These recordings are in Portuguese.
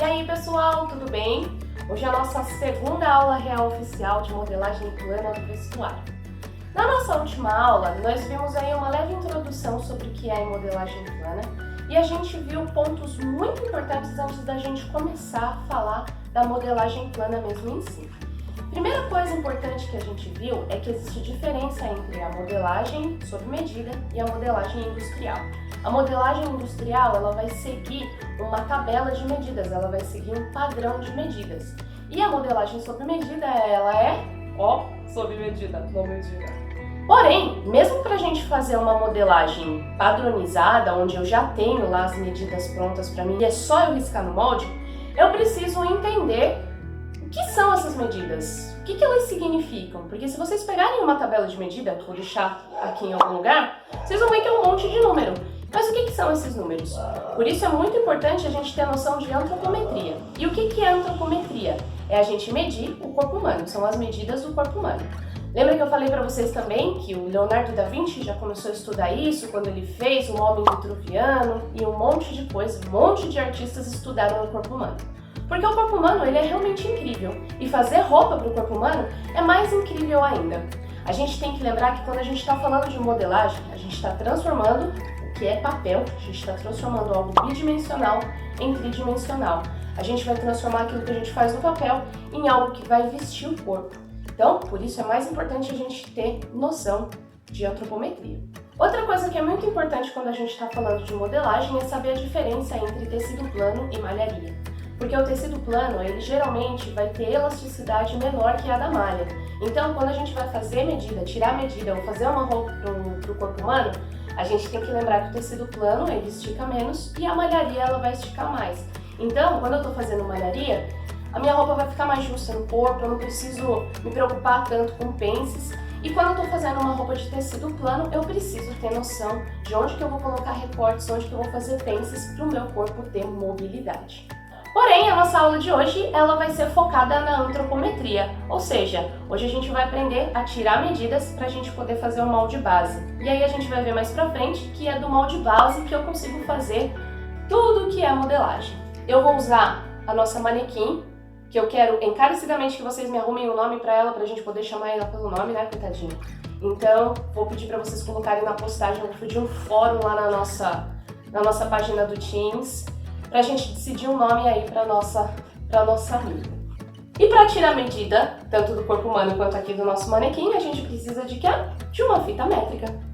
aí pessoal, tudo bem? Hoje é a nossa segunda aula real oficial de modelagem plana do vestuário. Na nossa última aula, nós vimos aí uma leve introdução sobre o que é modelagem plana e a gente viu pontos muito importantes antes da gente começar a falar da modelagem plana mesmo em si. Primeira coisa importante que a gente viu é que existe diferença entre a modelagem sob medida e a modelagem industrial. A modelagem industrial ela vai seguir uma tabela de medidas, ela vai seguir um padrão de medidas. E a modelagem sob medida ela é sob medida, não medida. Porém, mesmo para a gente fazer uma modelagem padronizada, onde eu já tenho lá as medidas prontas para mim e é só eu riscar no molde, eu preciso entender o que são essas medidas, o que elas significam. Porque se vocês pegarem uma tabela de medida, vou deixar aqui em algum lugar, vocês vão ver que é um monte de número. Mas o que são esses números? Por isso é muito importante a gente ter a noção de antropometria. E o que é antropometria? É a gente medir o corpo humano, são as medidas do corpo humano. Lembra que eu falei para vocês também que o Leonardo da Vinci já começou a estudar isso quando ele fez o Homem Vitruviano e um monte de coisa, um monte de artistas estudaram o corpo humano. Porque o corpo humano ele é realmente incrível e fazer roupa para o corpo humano é mais incrível ainda. A gente tem que lembrar que quando a gente está falando de modelagem, a gente está transformando o que é papel, a gente está transformando algo bidimensional em tridimensional. A gente vai transformar aquilo que a gente faz no papel em algo que vai vestir o corpo. Então, por isso é mais importante a gente ter noção de antropometria. Outra coisa que é muito importante quando a gente está falando de modelagem é saber a diferença entre tecido plano e malharia. Porque o tecido plano, ele geralmente vai ter elasticidade menor que a da malha. Então, quando a gente vai fazer medida, tirar medida ou fazer uma roupa para o corpo humano, a gente tem que lembrar que o tecido plano, ele estica menos e a malharia, ela vai esticar mais. Então, quando eu estou fazendo malharia, a minha roupa vai ficar mais justa no corpo, eu não preciso me preocupar tanto com pences. E quando eu estou fazendo uma roupa de tecido plano, eu preciso ter noção de onde que eu vou colocar recortes, onde que eu vou fazer pences para o meu corpo ter mobilidade. Porém, a nossa aula de hoje ela vai ser focada na antropometria, ou seja, hoje a gente vai aprender a tirar medidas para a gente poder fazer o molde base. E aí a gente vai ver mais pra frente que é do molde base que eu consigo fazer tudo que é modelagem. Eu vou usar a nossa manequim, que eu quero encarecidamente que vocês me arrumem o nome para ela, pra gente poder chamar ela pelo nome, né, coitadinha? Então, vou pedir para vocês colocarem na postagem, vou pedir um fórum lá na nossa página do Teams, pra gente decidir um nome aí pra nossa amiga. E para tirar medida, tanto do corpo humano quanto aqui do nosso manequim, a gente precisa de quê? De uma fita métrica.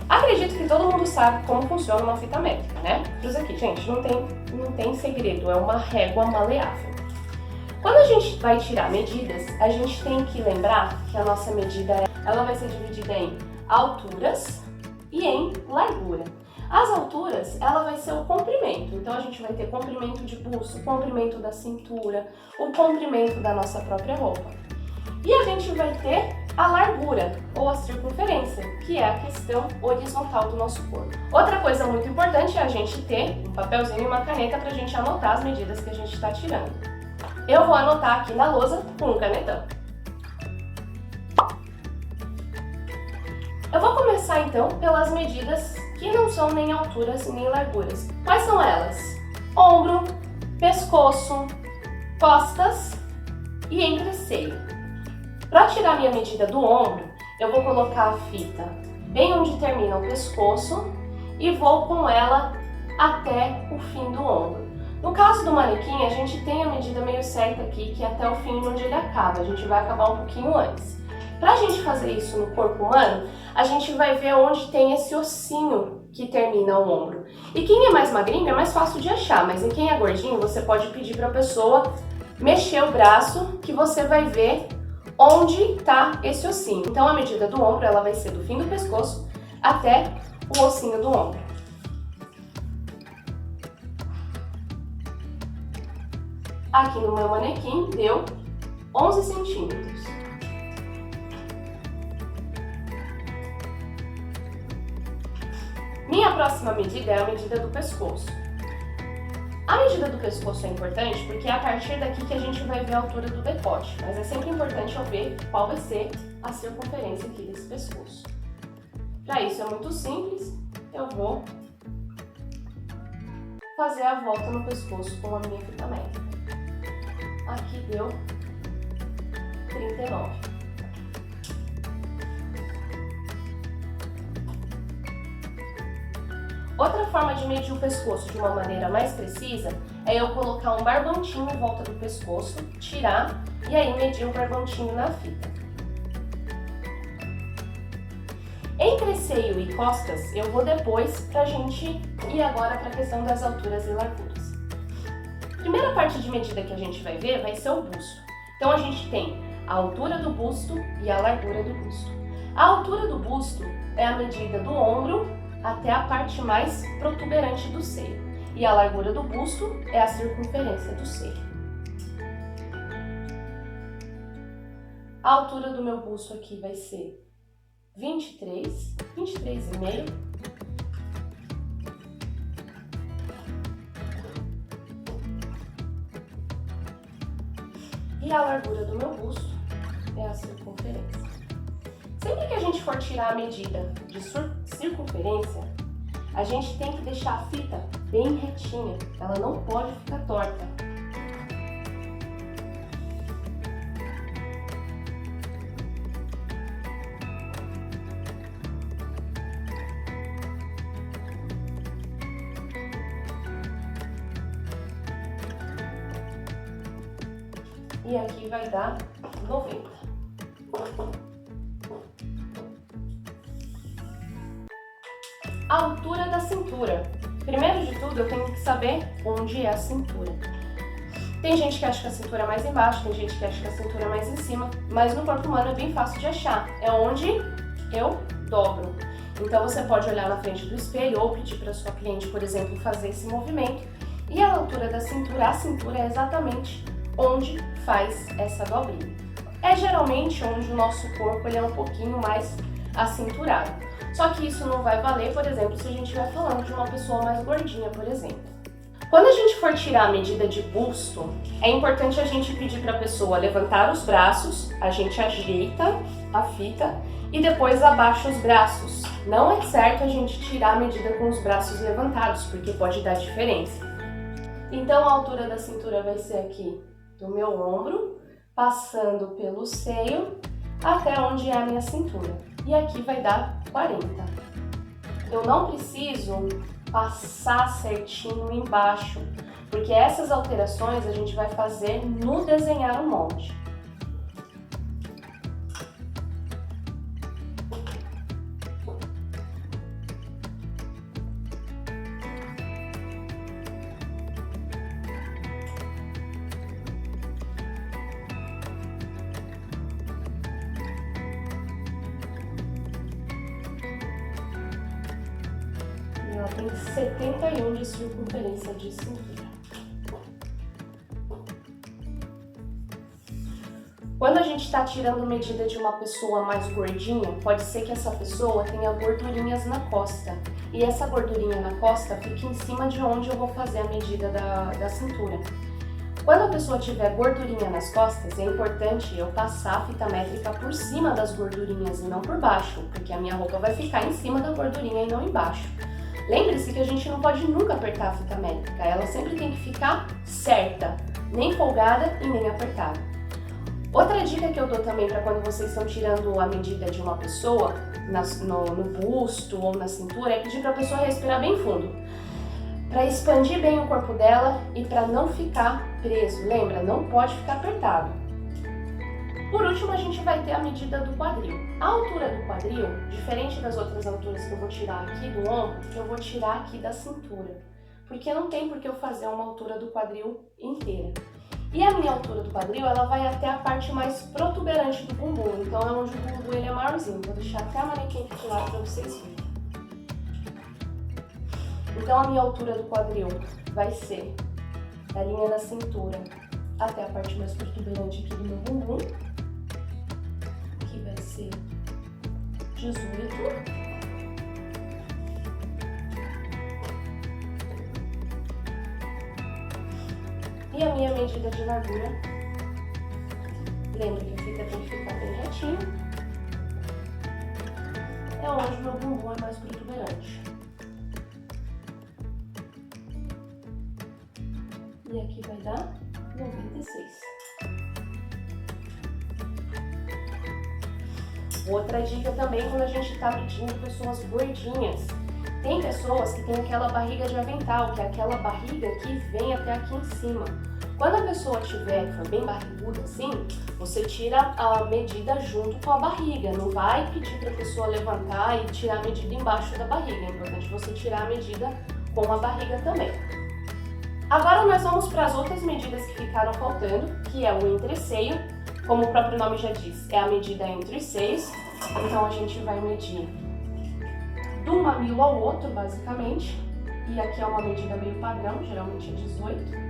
Acredito que todo mundo sabe como funciona uma fita métrica, né? Isso aqui, gente, não tem segredo, é uma régua maleável. Quando a gente vai tirar medidas, a gente tem que lembrar que a nossa medida ela vai ser dividida em alturas e em largura. As alturas, ela vai ser o comprimento. Então, a gente vai ter comprimento de busto, comprimento da cintura, o comprimento da nossa própria roupa. E a gente vai ter a largura, ou a circunferência, que é a questão horizontal do nosso corpo. Outra coisa muito importante é a gente ter um papelzinho e uma caneta para a gente anotar as medidas que a gente está tirando. Eu vou anotar aqui na lousa com um canetão. Eu vou começar então pelas medidas que não são nem alturas nem larguras. Quais são elas? Ombro, pescoço, costas e entreceiro. Para tirar minha medida do ombro, eu vou colocar a fita bem onde termina o pescoço e vou com ela até o fim do ombro. No caso do manequim, a gente tem a medida meio certa aqui, que é até o fim onde ele acaba. A gente vai acabar um pouquinho antes. Para a gente fazer isso no corpo humano, a gente vai ver onde tem esse ossinho que termina o ombro. E quem é mais magrinho é mais fácil de achar, mas em quem é gordinho, você pode pedir para a pessoa mexer o braço, que você vai ver onde está esse ossinho. Então a medida do ombro ela vai ser do fim do pescoço até o ossinho do ombro. Aqui no meu manequim deu 11 centímetros. Minha próxima medida é a medida do pescoço. A medida do pescoço é importante porque é a partir daqui que a gente vai ver a altura do decote, mas é sempre importante eu ver qual vai ser a circunferência aqui desse pescoço. Para isso é muito simples, eu vou fazer a volta no pescoço com a minha fita métrica. Aqui deu 39. Outra forma de medir o pescoço de uma maneira mais precisa é eu colocar um barbantinho em volta do pescoço, tirar e aí medir o barbantinho na fita. Entre seio e costas, eu vou depois pra gente ir agora para a questão das alturas e larguras. A primeira parte de medida que a gente vai ver vai ser o busto. Então a gente tem a altura do busto e a largura do busto. A altura do busto é a medida do ombro até a parte mais protuberante do seio. E a largura do busto é a circunferência do seio. A altura do meu busto aqui vai ser 23,5. E a largura do meu busto é a circunferência. Sempre que a gente for tirar a medida de circunferência, a gente tem que deixar a fita bem retinha, ela não pode ficar torta. E aqui vai dar 90. A altura da cintura. Primeiro de tudo, eu tenho que saber onde é a cintura. Tem gente que acha que a cintura é mais embaixo, tem gente que acha que a cintura é mais em cima, mas no corpo humano é bem fácil de achar. É onde eu dobro. Então você pode olhar na frente do espelho ou pedir para sua cliente, por exemplo, fazer esse movimento. E a altura da cintura, a cintura é exatamente onde faz essa dobrinha. É geralmente onde o nosso corpo ele é um pouquinho mais acinturado. Só que isso não vai valer, por exemplo, se a gente estiver falando de uma pessoa mais gordinha, por exemplo. Quando a gente for tirar a medida de busto, é importante a gente pedir para a pessoa levantar os braços, a gente ajeita a fita e depois abaixa os braços. Não é certo a gente tirar a medida com os braços levantados, porque pode dar diferença. Então a altura da cintura vai ser aqui do meu ombro, passando pelo seio até onde é a minha cintura. E aqui vai dar 40. Eu não preciso passar certinho embaixo, porque essas alterações a gente vai fazer no desenhar o molde. Ela tem 71 de circunferência de cintura. Quando a gente está tirando medida de uma pessoa mais gordinha, pode ser que essa pessoa tenha gordurinhas na costa. E essa gordurinha na costa fica em cima de onde eu vou fazer a medida da cintura. Quando a pessoa tiver gordurinha nas costas, é importante eu passar a fita métrica por cima das gordurinhas e não por baixo, porque a minha roupa vai ficar em cima da gordurinha e não embaixo. Lembre-se que a gente não pode nunca apertar a fita métrica, ela sempre tem que ficar certa, nem folgada e nem apertada. Outra dica que eu dou também para quando vocês estão tirando a medida de uma pessoa, no busto ou na cintura, é pedir para a pessoa respirar bem fundo, para expandir bem o corpo dela e para não ficar preso. Lembra, não pode ficar apertado. Por último, a gente vai ter a medida do quadril. A altura do quadril, diferente das outras alturas que eu vou tirar aqui do ombro, eu vou tirar aqui da cintura, porque não tem por que eu fazer uma altura do quadril inteira. E a minha altura do quadril, ela vai até a parte mais protuberante do bumbum, então é onde o bumbum ele é maiorzinho. Vou deixar até a manequim aqui de lado para vocês verem. Então a minha altura do quadril vai ser da linha da cintura até a parte mais protuberante aqui do meu bumbum, que vai ser 18. E a minha medida de largura, lembra que a fita tem que ficar bem retinha, é onde o meu bumbum é mais protuberante. E aqui vai dar 96. Outra dica também quando a gente está medindo pessoas gordinhas. Tem pessoas que têm aquela barriga de avental, que é aquela barriga que vem até aqui em cima. Quando a pessoa for bem barriguda assim, você tira a medida junto com a barriga. Não vai pedir para a pessoa levantar e tirar a medida embaixo da barriga. É importante você tirar a medida com a barriga também. Agora nós vamos para as outras medidas que ficaram faltando, que é o entreceio. Como o próprio nome já diz, é a medida entre os seios. Então a gente vai medir do mamilo ao outro, basicamente. E aqui é uma medida meio padrão, geralmente é 18.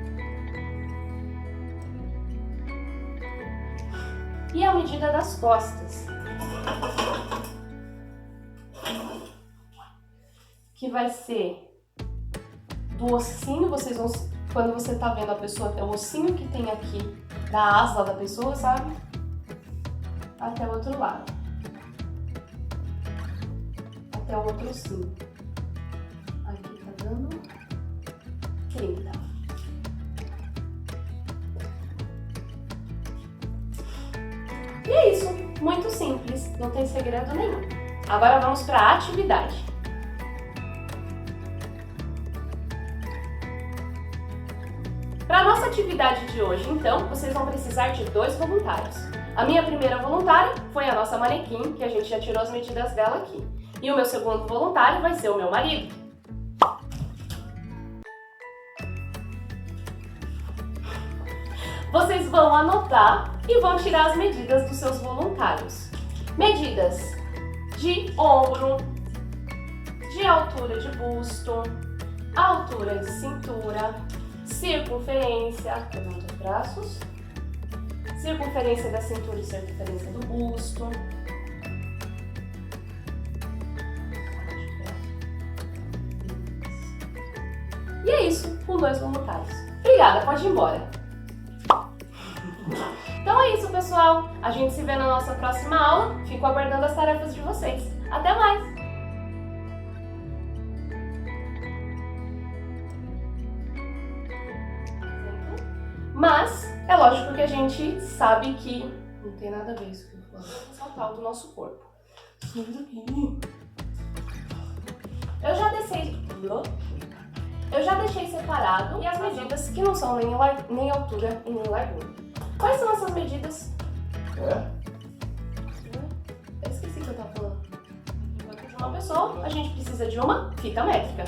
E a medida das costas, que vai ser do ossinho, vocês vão, quando você tá vendo a pessoa, é o ossinho que tem aqui da asa da pessoa, sabe? Até o outro lado. Até o outro ossinho. Aqui tá dando 30. E é isso, muito simples, não tem segredo nenhum. Agora vamos para a atividade. Para a nossa atividade de hoje, então, vocês vão precisar de 2 voluntários. A minha primeira voluntária foi a nossa manequim, que a gente já tirou as medidas dela aqui. E o meu segundo voluntário vai ser o meu marido. Vocês vão anotar e vão tirar as medidas dos seus voluntários. Medidas de ombro, de altura de busto, altura de cintura, circunferência, levanta os braços, circunferência da cintura e circunferência do busto. E é isso, com 2 voluntários. Obrigada, pode ir embora. Então é isso, pessoal. A gente se vê na nossa próxima aula. Fico aguardando as tarefas de vocês. Até mais! Mas é lógico que a gente sabe que não tem nada a ver isso que eu falo. Saltar do nosso corpo. Eu já deixei separado e as medidas que não são nem altura e nem largura. Quais são essas medidas? Eu esqueci o que eu tava falando. De uma pessoa, a gente precisa de uma fita métrica.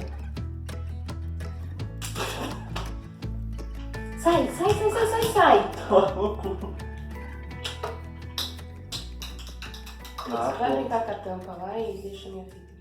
Sai! Você vai brincar com a tampa lá e deixa minha fita.